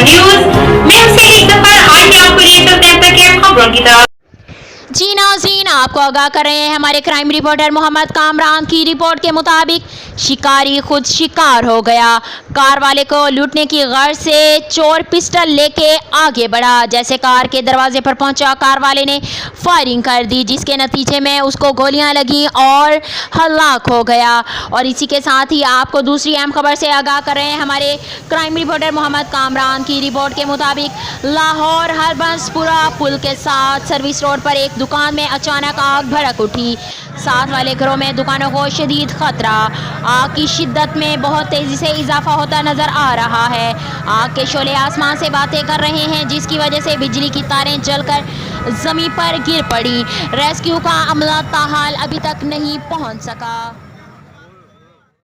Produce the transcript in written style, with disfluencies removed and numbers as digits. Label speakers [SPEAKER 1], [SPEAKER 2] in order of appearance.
[SPEAKER 1] News में से एक सफर आइए आपको लिए चलते हैं तक के खबरों की तरफ।
[SPEAKER 2] जी नाज़रीन, आपको आगाह कर रहे हैं हमारे क्राइम रिपोर्टर मोहम्मद कामरान की रिपोर्ट के मुताबिक शिकारी खुद शिकार हो गया। कार वाले को लूटने की गर्ज से चोर पिस्टल लेके आगे बढ़ा। जैसे कार के दरवाजे पर पहुंचा, कार वाले ने फायरिंग कर दी, जिसके नतीजे में उसको गोलियां लगीं और हलाक हो गया। और इसी के साथ ही आपको दूसरी अहम खबर से आगाह कर रहे हैं हमारे क्राइम रिपोर्टर मोहम्मद कामरान की रिपोर्ट के मुताबिक लाहौर हरबंसपुरा पुल के साथ सर्विस रोड पर एक दुकान में अचानक आग भड़क उठी। साथ वाले घरों में दुकानों को शदीद खतरा। आग की शिद्दत में बहुत तेजी से इजाफा होता नजर आ रहा है। आग के शोले आसमान से बातें कर रहे हैं, जिसकी वजह से बिजली की तारें जलकर जमीन पर गिर पड़ी। रेस्क्यू का अमला ताहाल अभी तक नहीं पहुंच सका।